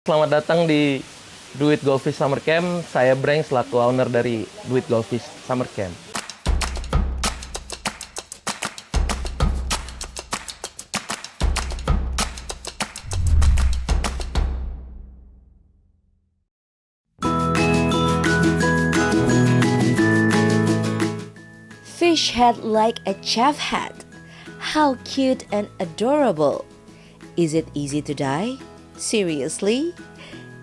Selamat datang di Do It Goldfish Summer Camp. Saya Breng selaku owner dari Do It Goldfish Summer Camp. Fish head like a chef hat. How cute and adorable. Is it easy to die? Seriously?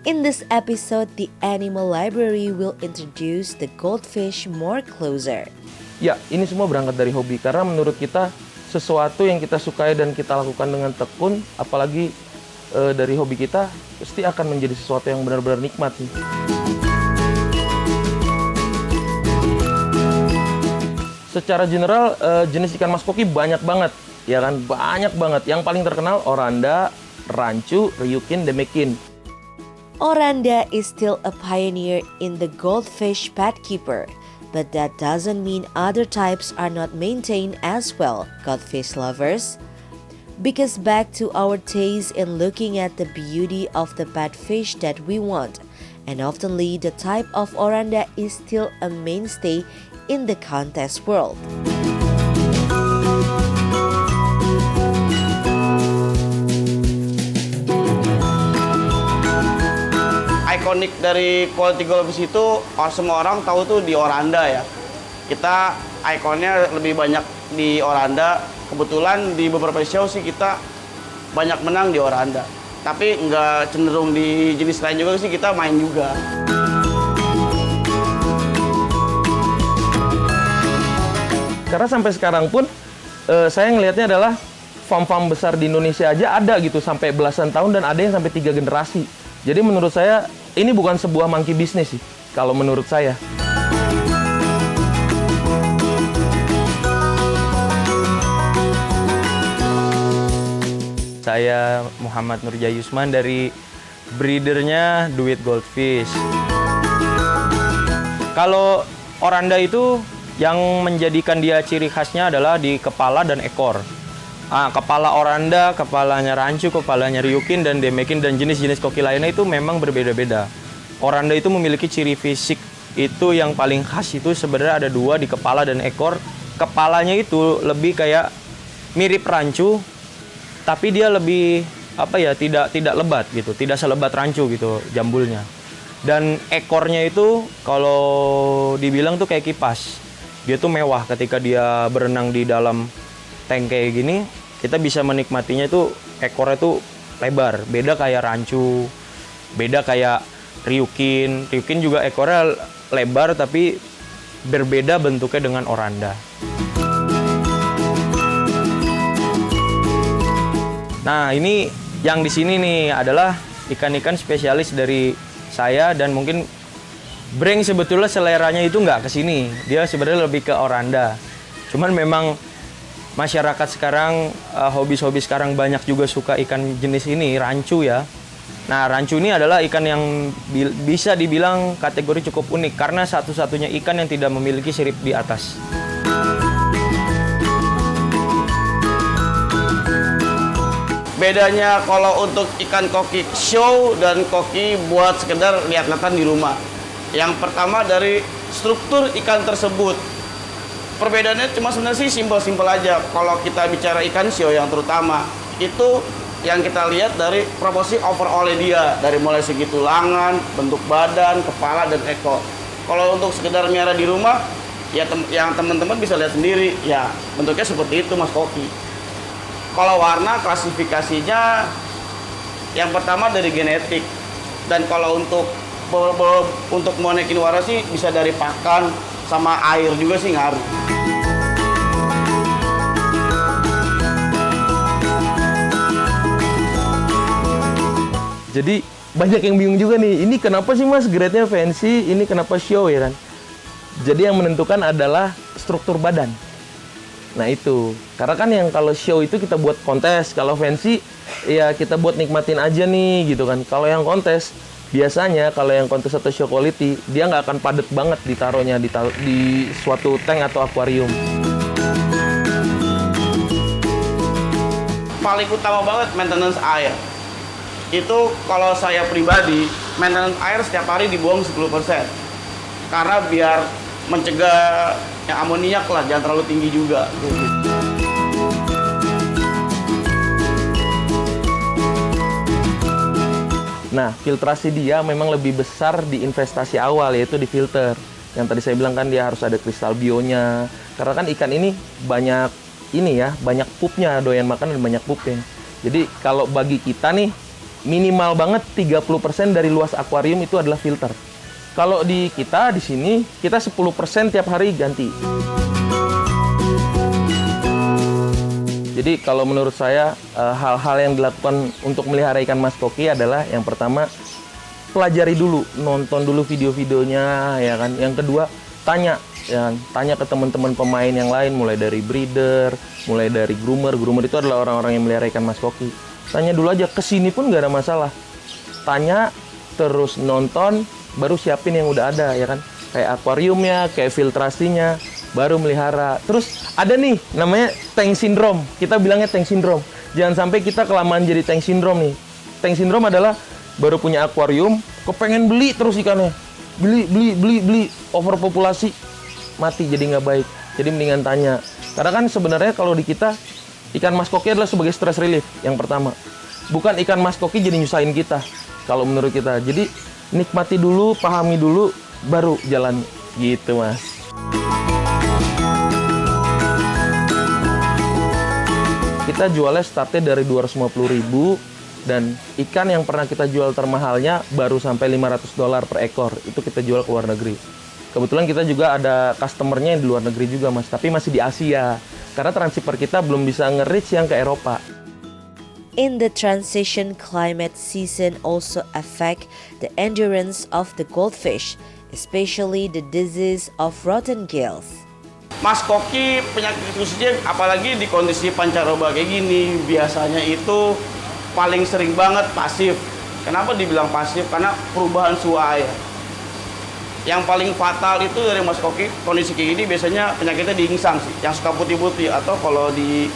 In this episode, the Animal Library will introduce the goldfish more closer. Ya, ini semua berangkat dari hobi karena menurut kita sesuatu yang kita sukai dan kita lakukan dengan tekun, apalagi dari hobi kita, pasti akan menjadi sesuatu yang benar-benar nikmat nih. Secara general, jenis ikan mas koki banyak banget, ya kan? Banyak banget. Yang paling terkenal oranda, rancu, ryukin, demekin. Oranda is still a pioneer in the goldfish pet keeper, but that doesn't mean other types are not maintained as well, goldfish lovers. Because back to our taste in looking at the beauty of the pet fish that we want, and oftenly the type of oranda is still a mainstay in the contest world. Ikonik dari quality goldfish itu semua orang tahu tuh di oranda ya. Kita ikonnya lebih banyak di oranda. Kebetulan di beberapa show sih kita banyak menang di oranda. Tapi nggak cenderung di jenis lain juga sih, kita main juga. Karena sampai sekarang pun saya ngelihatnya adalah farm-farm besar di Indonesia aja ada gitu sampai belasan tahun dan ada yang sampai 3 generasi. Jadi menurut saya ini bukan sebuah monkey business sih kalau menurut saya. Saya Muhammad Nurja Yusman dari breedernya Do It Goldfish. Kalau oranda itu yang menjadikan dia ciri khasnya adalah di kepala dan ekor. Kepala oranda, kepalanya rancu, kepalanya ryukin dan demekin dan jenis-jenis koki lainnya itu memang berbeda-beda. Oranda itu memiliki ciri fisik itu yang paling khas itu sebenarnya ada 2 di kepala dan ekor. Kepalanya itu lebih kayak mirip rancu, tapi dia lebih tidak lebat gitu, tidak selebat rancu gitu jambulnya. Dan ekornya itu kalau dibilang tuh kayak kipas. Dia tuh mewah ketika dia berenang di dalam tank kayak gini, kita bisa menikmatinya itu ekornya tuh lebar. Beda kayak rancu, beda kayak ryukin. Ryukin juga ekornya lebar tapi berbeda bentuknya dengan oranda. Nah, ini yang di sini nih adalah ikan-ikan spesialis dari saya dan mungkin Breng sebetulnya seleranya itu nggak ke sini. Dia sebenarnya lebih ke oranda. Cuman memang masyarakat sekarang, hobi sekarang banyak juga suka ikan jenis ini, rancu ya. Nah, rancu ini adalah ikan yang bisa dibilang kategori cukup unik karena satu-satunya ikan yang tidak memiliki sirip di atas. Bedanya kalau untuk ikan koki show dan koki buat sekedar lihat-lihatan di rumah. Yang pertama dari struktur ikan tersebut. Perbedaannya cuma sebenarnya sih simpel-simpel aja. Kalau kita bicara ikan show yang terutama, itu yang kita lihat dari proporsi overall dia. Dari mulai segi tulangan, bentuk badan, kepala, dan ekor. Kalau untuk sekedar miara di rumah, ya yang teman-teman bisa lihat sendiri, ya bentuknya seperti itu mas koki. Kalau warna klasifikasinya yang pertama dari genetik, dan kalau untuk mau naikin warna sih bisa dari pakan sama air juga sih ngaruh. Jadi banyak yang bingung juga nih, ini kenapa sih mas grade-nya fancy, ini kenapa show ya kan? Jadi yang menentukan adalah struktur badan. Nah itu, karena kan yang kalau show itu kita buat kontes, kalau fancy ya kita buat nikmatin aja nih gitu kan. Kalau yang kontes, biasanya kalau yang kontes atau show quality, dia nggak akan padat banget ditaruhnya di suatu tank atau akuarium. Paling utama banget maintenance air. itu kalau saya pribadi, maintenance air setiap hari dibuang 10%. Karena biar mencegah amoniak lah, jangan terlalu tinggi juga. Nah, filtrasi dia memang lebih besar di investasi awal, yaitu di filter. Yang tadi saya bilang kan dia harus ada kristal bionya. Karena kan ikan ini banyak banyak pupnya, doyan makan dan banyak pupnya. Jadi kalau bagi kita nih, minimal banget 30% dari luas akuarium itu adalah filter. Kalau di kita di sini, kita 10% tiap hari ganti. Jadi kalau menurut saya hal-hal yang dilakukan untuk melihara ikan mas koki adalah yang pertama pelajari dulu, nonton dulu video-videonya ya kan. Yang kedua tanya ke teman-teman pemain yang lain, mulai dari breeder, mulai dari groomer. Groomer itu adalah orang-orang yang melihara ikan mas koki. Tanya dulu aja, kesini pun nggak ada masalah. Tanya terus nonton, baru siapin yang udah ada ya kan. Kayak akuariumnya, kayak filtrasinya, baru melihara. Terus ada nih namanya tank syndrome. Kita bilangnya tank syndrome. Jangan sampai kita kelamaan jadi tank syndrome nih. Tank syndrome adalah baru punya akuarium, kepengen beli terus ikannya. Beli, overpopulasi, mati jadi nggak baik. Jadi mendingan tanya. Karena kan sebenarnya kalau di kita, ikan mas koki adalah sebagai stress relief yang pertama. Bukan ikan mas koki jadi nyusahin kita, kalau menurut kita. Jadi nikmati dulu, pahami dulu, baru jalan gitu mas. Kita jualnya startnya dari 250.000 dan ikan yang pernah kita jual termahalnya baru sampai $500 per ekor. Itu kita jual ke luar negeri. Kebetulan kita juga ada customernya yang di luar negeri juga mas, tapi masih di Asia. Karena transshipper kita belum bisa nge-reach yang ke Eropa. In the transition, climate season also affect the endurance of the goldfish, especially the disease of rotten gills. Mas koki penyakit khususnya apalagi di kondisi pancaroba kayak gini, biasanya itu paling sering banget pasif. Kenapa dibilang pasif? Karena perubahan suhu air. Yang paling fatal itu dari mas koki kondisi kayak gini biasanya penyakitnya di insang sih, yang suka putih-putih, atau kalau di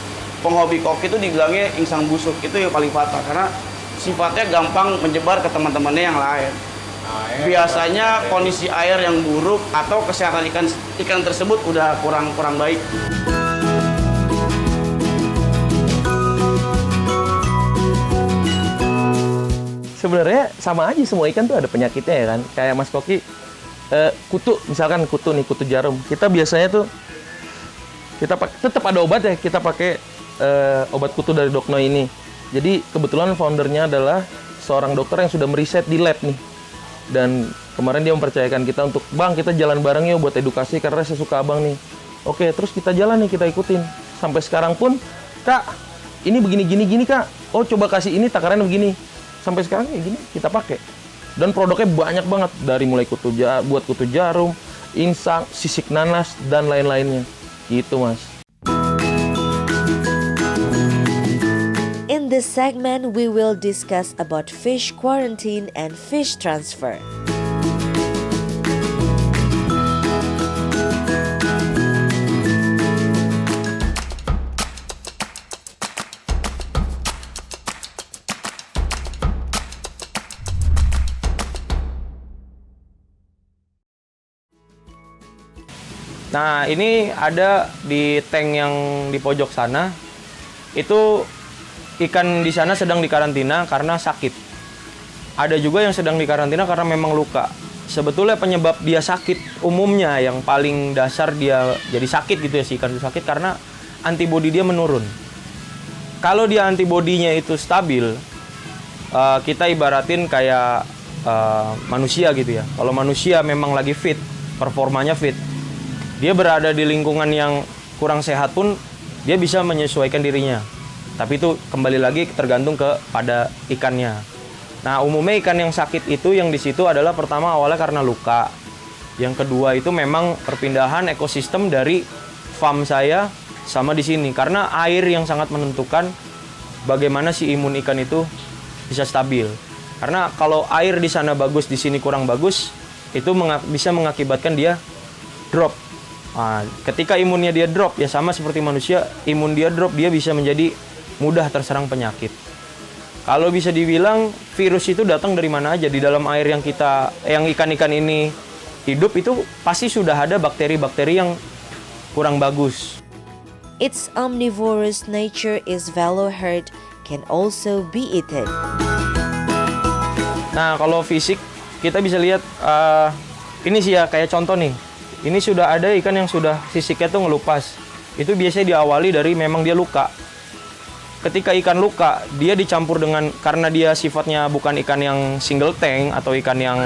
penghobi koki itu dibilangnya insang busuk. Itu yang paling fatal karena sifatnya gampang menyebar ke teman-temannya yang lain. Biasanya kondisi air yang buruk atau kesehatan ikan tersebut udah kurang baik. Sebenarnya sama aja, semua ikan tuh ada penyakitnya ya kan. Kayak mas koki, kutu, misalkan kutu jarum. Kita biasanya tuh tetap ada obat ya. Kita pakai obat kutu dari Dokno ini. Jadi kebetulan foundernya adalah seorang dokter yang sudah meriset di lab nih. Dan kemarin dia mempercayakan kita untuk, bang kita jalan bareng yuk buat edukasi karena saya suka abang nih. Oke, terus kita jalan nih, kita ikutin. Sampai sekarang pun, kak ini begini kak. Oh coba kasih ini takarannya begini. Sampai sekarang kayak gini kita pakai. Dan produknya banyak banget, dari mulai buat kutu jarum, insang, sisik nanas, dan lain-lainnya. Gitu mas. In this segment, we will discuss about fish quarantine and fish transfer. Nah, ini ada di tank yang di pojok sana. Itu ikan di sana sedang dikarantina karena sakit. Ada juga yang sedang dikarantina karena memang luka. Sebetulnya penyebab dia sakit umumnya yang paling dasar dia jadi sakit gitu ya, si ikan itu sakit karena antibodi dia menurun. Kalau dia antibodinya itu stabil, kita ibaratin kayak manusia gitu ya. Kalau manusia memang lagi fit, performanya fit, dia berada di lingkungan yang kurang sehat pun dia bisa menyesuaikan dirinya. Tapi itu kembali lagi tergantung kepada ikannya. Nah, umumnya ikan yang sakit itu yang di situ adalah pertama awalnya karena luka. Yang kedua itu memang perpindahan ekosistem dari farm saya sama di sini. Karena air yang sangat menentukan bagaimana si imun ikan itu bisa stabil. Karena kalau air di sana bagus, di sini kurang bagus, itu bisa mengakibatkan dia drop. Nah, ketika imunnya dia drop, ya sama seperti manusia, imun dia drop, dia bisa menjadi mudah terserang penyakit. Kalau bisa dibilang virus itu datang dari mana aja, di dalam air yang ikan-ikan ini hidup itu pasti sudah ada bakteri-bakteri yang kurang bagus. Its omnivorous nature is velouherd can also be eaten. Nah, kalau fisik kita bisa lihat ini sih ya, kayak contoh nih. Ini sudah ada ikan yang sudah sisiknya tuh ngelupas. Itu biasanya diawali dari memang dia luka. Ketika ikan luka, dia dicampur dengan, karena dia sifatnya bukan ikan yang single tank atau ikan yang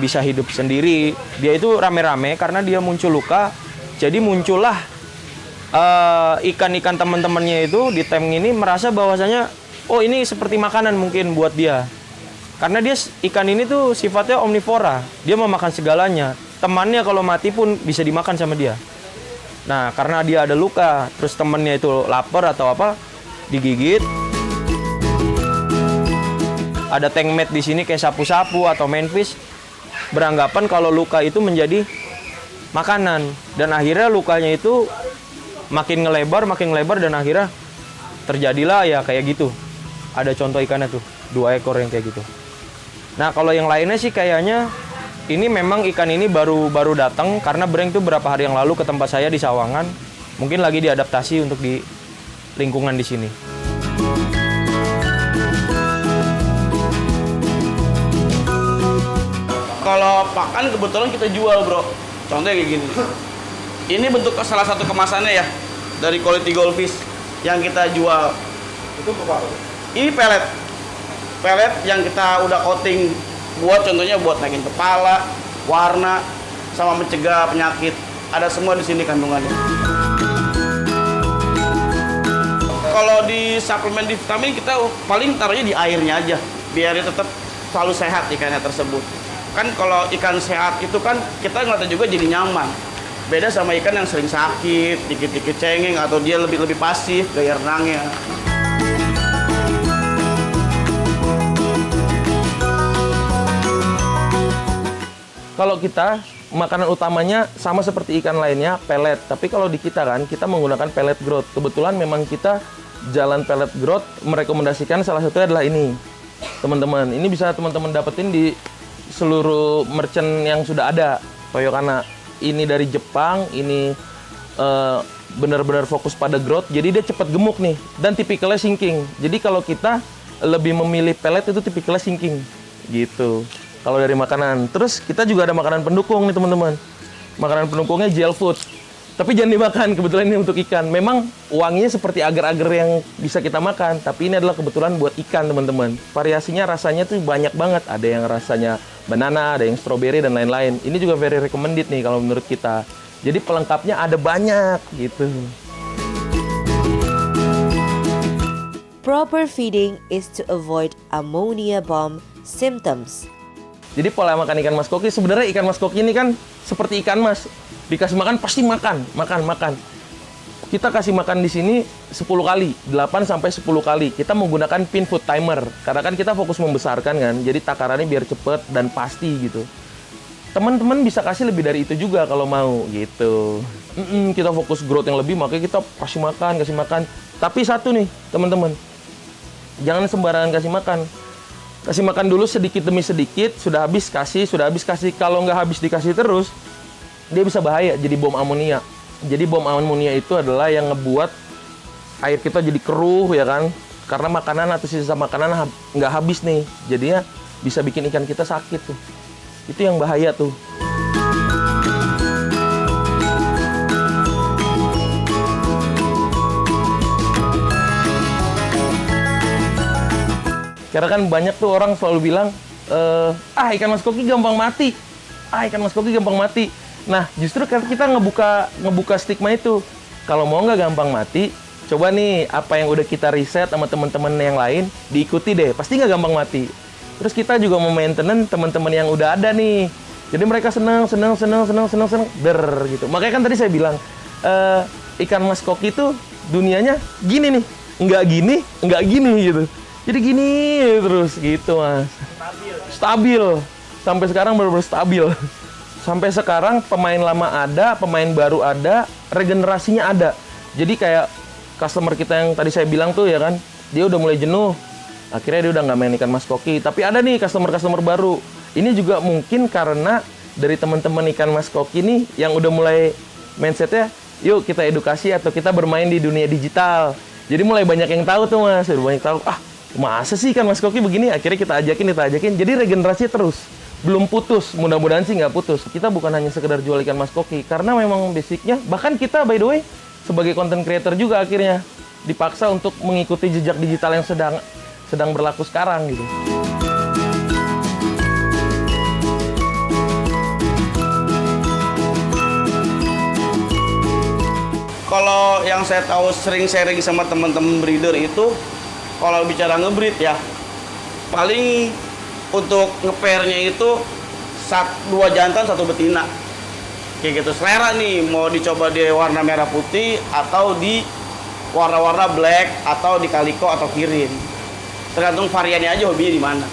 bisa hidup sendiri, dia itu rame-rame karena dia muncul luka. Jadi muncullah ikan-ikan teman-temannya itu di tank ini merasa bahwasanya, oh ini seperti makanan mungkin buat dia. Karena ikan ini tuh sifatnya omnivora, dia mau makan segalanya. Temannya kalau mati pun bisa dimakan sama dia. Nah, karena dia ada luka, terus temannya itu lapar atau apa, digigit. Ada tank mate di sini kayak sapu-sapu atau manfish, beranggapan kalau luka itu menjadi makanan, dan akhirnya lukanya itu makin ngelebar dan akhirnya terjadilah ya kayak gitu. Ada contoh ikannya tuh, 2 ekor yang kayak gitu. Nah, kalau yang lainnya sih kayaknya ini memang ikan ini baru datang karena Breng tuh berapa hari yang lalu ke tempat saya di Sawangan. Mungkin lagi diadaptasi untuk di lingkungan di sini. Kalau pakan kebetulan kita jual, bro. Contohnya kayak gini. Ini bentuk salah satu kemasannya ya, dari quality goldfish yang kita jual. Itu apa? Ini pelet. Pelet yang kita udah coating buat, contohnya buat naikin kepala, warna, sama mencegah penyakit. Ada semua di sini kandungannya. Kalau di suplemen di vitamin kita paling taruhnya di airnya aja, biar dia tetap selalu sehat ikannya tersebut. Kan kalau ikan sehat itu kan kita ngeliatnya juga jadi nyaman. Beda sama ikan yang sering sakit, dikit-dikit cengeng, atau dia lebih pasif gaya renangnya. Kalau kita, makanan utamanya sama seperti ikan lainnya, pelet. Tapi kalau di kita kan, kita menggunakan pelet growth. Kebetulan memang kita jalan pelet growth merekomendasikan salah satunya adalah ini. Teman-teman, ini bisa teman-teman dapetin di seluruh merchant yang sudah ada. Toyokana. Ini dari Jepang, ini benar-benar fokus pada growth. Jadi dia cepat gemuk nih, dan tipikalnya sinking. Jadi kalau kita lebih memilih pelet itu tipikalnya sinking. Gitu. Kalau dari makanan. Terus kita juga ada makanan pendukung nih teman-teman. Makanan pendukungnya gel food. Tapi jangan dimakan, kebetulan ini untuk ikan. Memang wanginya seperti agar-agar yang bisa kita makan. Tapi ini adalah kebetulan buat ikan teman-teman. Variasinya rasanya tuh banyak banget. Ada yang rasanya banana, ada yang strawberry, dan lain-lain. Ini juga very recommended nih kalau menurut kita. Jadi pelengkapnya ada banyak gitu. Proper feeding is to avoid ammonia bomb symptoms. Jadi pola makan ikan mas koki, sebenarnya ikan mas koki ini kan seperti ikan mas. Dikasih makan pasti makan. Kita kasih makan di sini 10 kali, 8 sampai 10 kali. Kita menggunakan pin food timer. Karena kan kita fokus membesarkan kan, jadi takarannya biar cepet dan pasti gitu. Teman-teman bisa kasih lebih dari itu juga kalau mau gitu. Kita fokus growth yang lebih, makanya kita kasih makan. Tapi satu nih teman-teman, jangan sembarangan kasih makan. Kasih makan dulu sedikit demi sedikit, sudah habis kasih. Kalau nggak habis dikasih terus, dia bisa bahaya, jadi bom amonia. Jadi bom amonia itu adalah yang ngebuat air kita jadi keruh ya kan. Karena makanan atau sisa makanan nggak habis nih. Jadinya bisa bikin ikan kita sakit tuh. Itu yang bahaya tuh. Karena kan banyak tuh orang selalu bilang, ikan mas koki gampang mati. Nah, justru kita ngebuka stigma itu. Kalau mau nggak gampang mati, coba nih apa yang udah kita riset sama teman-teman yang lain, diikuti deh. Pasti nggak gampang mati. Terus kita juga mau maintenance teman-teman yang udah ada nih. Jadi mereka senang gitu. Makanya kan tadi saya bilang, ikan mas koki itu dunianya gini nih, nggak gini gitu. Jadi gini terus gitu mas. Stabil. Sampai sekarang benar-benar stabil. Sampai sekarang pemain lama ada, pemain baru ada, regenerasinya ada. Jadi kayak customer kita yang tadi saya bilang tuh ya kan, dia udah mulai jenuh. Akhirnya dia udah nggak main ikan mas koki. Tapi ada nih customer baru. Ini juga mungkin karena dari teman-teman ikan mas koki nih yang udah mulai mindsetnya, yuk kita edukasi atau kita bermain di dunia digital. Jadi mulai banyak yang tahu tuh mas, udah banyak tahu. Masa sih ikan mas koki begini? Akhirnya kita ajakin. Jadi regenerasi terus, belum putus. Mudah-mudahan sih nggak putus. Kita bukan hanya sekedar jual ikan mas koki, karena memang basicnya. Bahkan kita by the way sebagai content creator juga akhirnya dipaksa untuk mengikuti jejak digital yang sedang berlaku sekarang gitu. Kalau yang saya tahu sering sharing sama teman-teman breeder itu, kalau bicara ngebreed ya, paling untuk ngepairnya itu 2 jantan 1 betina. Kayak gitu, selera nih, mau dicoba di warna merah putih atau di warna-warna black atau di kaliko atau kirin. Tergantung variannya aja hobinya di mana.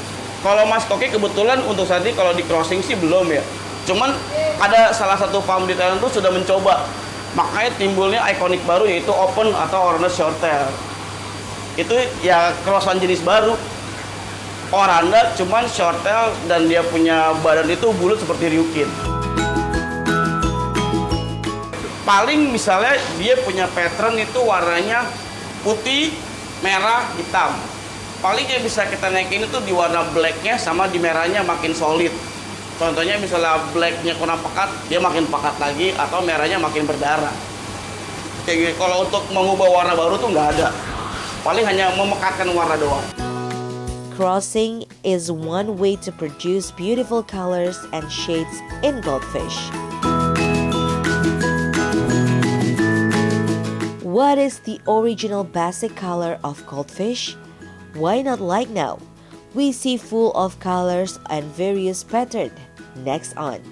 Kalau mas koki kebetulan untuk saat ini kalau di crossing sih belum ya. Cuman ada salah satu farm di Thailand tuh sudah mencoba. Makanya timbulnya ikonik baru yaitu open atau oranda shorttail. Itu ya crossan jenis baru. Oranda cuman shorttail dan dia punya badan itu bulat seperti ryukin. Paling misalnya dia punya pattern itu warnanya putih, merah, hitam. Paling yang bisa kita naikin itu di warna blacknya sama di merahnya makin solid. Contohnya misalnya blacknya kurang pekat, dia makin pekat lagi, atau merahnya makin berdarah. Kayak gitu. Kalau untuk mengubah warna baru tuh nggak ada. Paling hanya memekatkan warna doang. Crossing is one way to produce beautiful colors and shades in goldfish. What is the original basic color of goldfish? Why not like now? We see full of colors and various patterns. Next on.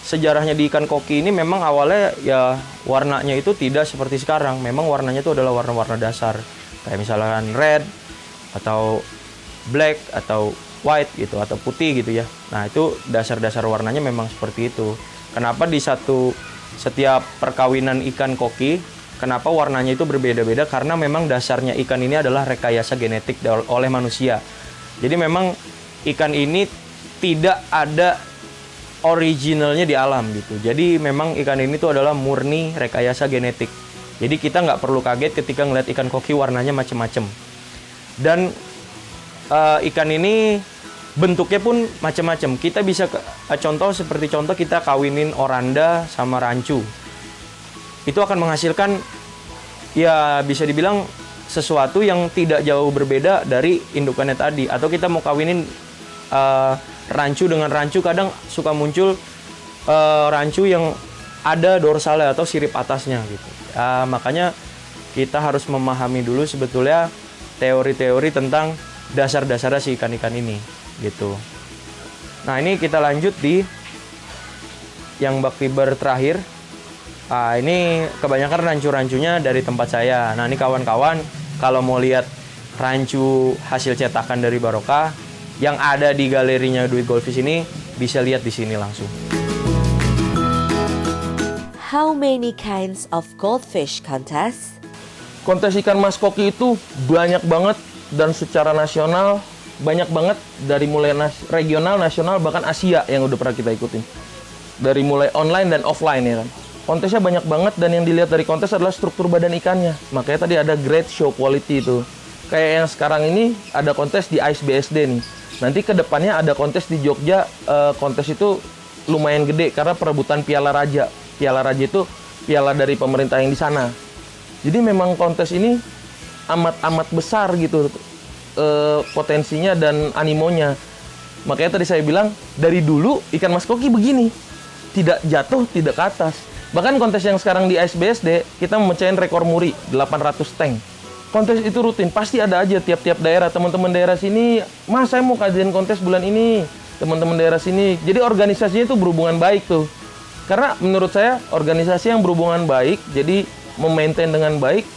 Sejarahnya di ikan koki ini memang awalnya ya warnanya itu tidak seperti sekarang. Memang warnanya itu adalah warna-warna dasar. Kayak misalkan red atau black atau white gitu atau putih gitu ya. Nah, itu dasar-dasar warnanya memang seperti itu. Kenapa di setiap perkawinan ikan koki, kenapa warnanya itu berbeda-beda? Karena memang dasarnya ikan ini adalah rekayasa genetik oleh manusia. Jadi memang ikan ini tidak ada originalnya di alam gitu. Jadi memang ikan ini tuh adalah murni rekayasa genetik. Jadi kita nggak perlu kaget ketika ngeliat ikan koki warnanya macem-macem. Dan ikan ini bentuknya pun macam-macam. Kita bisa seperti contoh kita kawinin oranda sama rancu. Itu akan menghasilkan ya bisa dibilang sesuatu yang tidak jauh berbeda dari indukannya tadi. Atau kita mau kawinin rancu dengan rancu, kadang suka muncul rancu yang ada dorsalnya atau sirip atasnya gitu. Makanya kita harus memahami dulu sebetulnya teori-teori tentang dasar-dasarnya si ikan-ikan ini gitu. Nah, ini kita lanjut di yang bak fiber terakhir. Ini kebanyakan rancu-rancunya dari tempat saya. Nah, ini kawan-kawan kalau mau lihat rancu hasil cetakan dari Barokah yang ada di galerinya Do It Goldfish ini, bisa lihat di sini langsung. How many kinds of goldfish contest? Kontes ikan mas koki itu banyak banget dan secara nasional banyak banget, dari mulai regional, nasional, bahkan Asia yang udah pernah kita ikutin. Dari mulai online dan offline ya kan. Kontesnya banyak banget dan yang dilihat dari kontes adalah struktur badan ikannya. Makanya tadi ada grade show quality itu. Kayak yang sekarang ini ada kontes di Ice BSD nih. Nanti ke depannya ada kontes di Jogja. Kontes itu lumayan gede karena perebutan Piala Raja. Piala Raja itu piala dari pemerintah yang di sana. Jadi memang kontes ini amat besar gitu potensinya dan animonya. Makanya tadi saya bilang dari dulu ikan mas koki begini, tidak jatuh, tidak ke atas. Bahkan kontes yang sekarang di ISBSD kita memecahin rekor muri 800 tank. Kontes itu rutin, pasti ada aja tiap-tiap daerah. Teman-teman daerah sini, mas saya mau kajian kontes bulan ini. Teman-teman daerah sini, jadi organisasinya itu berhubungan baik tuh. Karena menurut saya organisasi yang berhubungan baik, jadi memaintain dengan baik,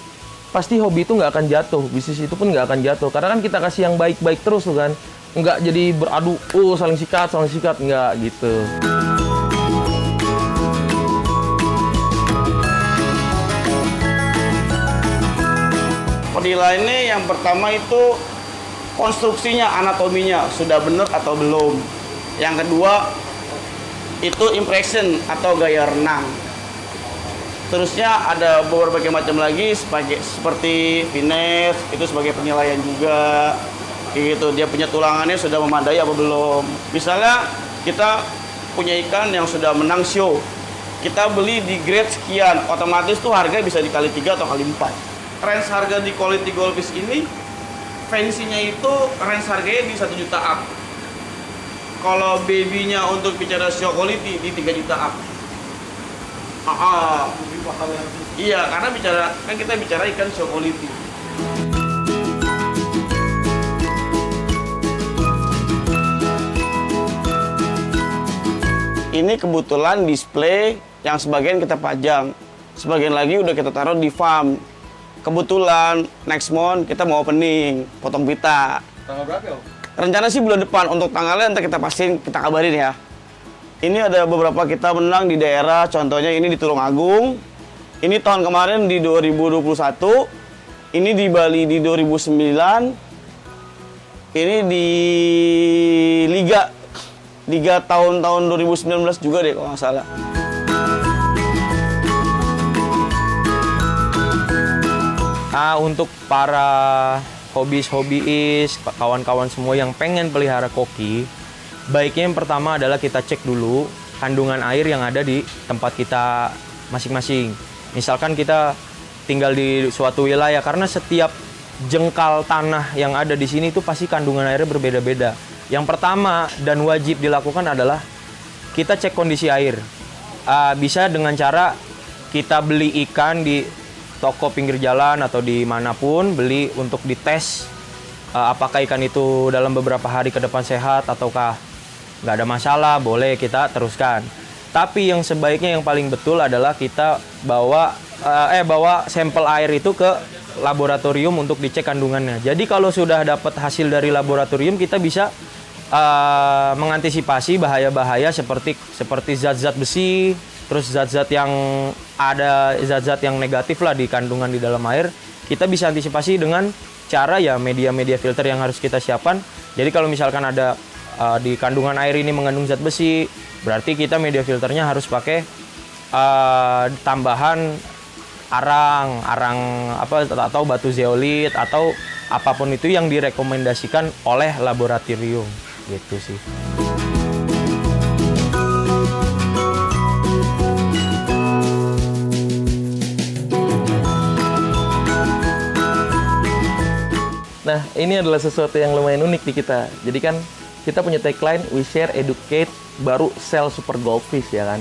pasti hobi itu nggak akan jatuh, bisnis itu pun nggak akan jatuh. Karena kan kita kasih yang baik-baik terus tuh kan, nggak jadi beradu, saling sikat, nggak gitu. Penilaiannya yang pertama itu konstruksinya, anatominya sudah benar atau belum. Yang kedua itu impression atau gaya renang. Terusnya ada beberapa macam lagi seperti finesse, itu sebagai penilaian juga. Gitu, dia punya tulangannya sudah memadai apa belum. Misalnya kita punya ikan yang sudah menang show, kita beli di grade sekian, otomatis tuh harga bisa dikali 3 atau kali 4. Range harga di quality goldfish ini, fancy-nya itu range harganya di 1 juta up. Kalau baby-nya untuk bicara show quality di 3 juta up. Iya, karena kita bicara ikan show quality. Ini kebetulan display yang sebagian kita pajang, sebagian lagi udah kita taruh di farm. Kebetulan next month kita mau opening, potong pita. Tanggal berapa ya? Rencana sih bulan depan. Untuk tanggalnya nanti kita pastiin, kita kabarin ya. Ini ada beberapa kita menang di daerah, contohnya ini di Tulungagung. Ini tahun kemarin di 2021. Ini di Bali di 2009. Ini di Liga tahun 2019 juga deh kalau nggak salah. Untuk para hobiis, kawan-kawan semua yang pengen pelihara koki, baiknya yang pertama adalah kita cek dulu kandungan air yang ada di tempat kita masing-masing. Misalkan kita tinggal di suatu wilayah, karena setiap jengkal tanah yang ada di sini itu pasti kandungan airnya berbeda-beda. Yang pertama dan wajib dilakukan adalah kita cek kondisi air. Bisa dengan cara kita beli ikan di toko pinggir jalan atau dimanapun, beli untuk dites apakah ikan itu dalam beberapa hari ke depan sehat ataukah nggak ada masalah, boleh kita teruskan. Tapi yang sebaiknya yang paling betul adalah kita bawa sampel air itu ke laboratorium untuk dicek kandungannya. Jadi kalau sudah dapat hasil dari laboratorium, kita bisa mengantisipasi bahaya-bahaya seperti zat-zat besi, terus zat-zat yang negatif lah di kandungan di dalam air. Kita bisa antisipasi dengan cara ya media-media filter yang harus kita siapkan. Jadi kalau misalkan ada di kandungan air ini mengandung zat besi, berarti kita media filternya harus pakai tambahan arang atau batu zeolit atau apapun itu yang direkomendasikan oleh laboratorium gitu sih. Nah, ini adalah sesuatu yang lumayan unik di kita. Jadi kan kita punya tagline, we share, educate, baru sell super goldfish ya kan.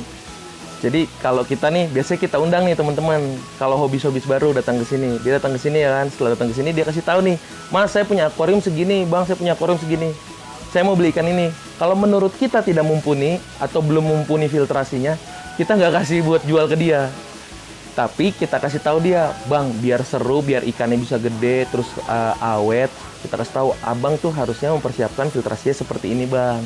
Jadi kalau kita nih, biasanya kita undang nih teman-teman. Kalau hobis-hobis baru datang ke sini, dia datang ke sini ya kan. Setelah datang ke sini dia kasih tahu nih, Mas saya punya akuarium segini, Bang saya punya akuarium segini. Saya mau beli ikan ini. Kalau menurut kita tidak mumpuni atau belum mumpuni filtrasinya, kita nggak kasih buat jual ke dia. Tapi kita kasih tahu dia, Bang, biar seru, biar ikannya bisa gede, terus awet. Kita kasih tahu, Abang tuh harusnya mempersiapkan filtrasinya seperti ini, Bang.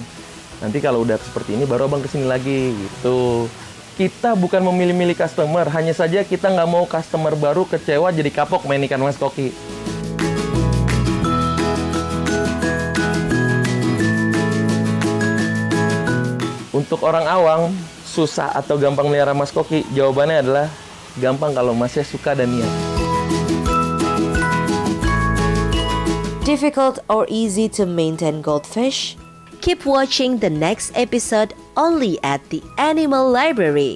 Nanti kalau udah seperti ini, baru Abang kesini lagi, gitu. Kita bukan memilih-milih customer, hanya saja kita nggak mau customer baru kecewa jadi kapok main ikan mas koki. Untuk orang awam, susah atau gampang melihara mas koki, jawabannya adalah gampang kalau masnya suka dan niat. Difficult or easy to maintain goldfish? Keep watching the next episode only at the Animal Library.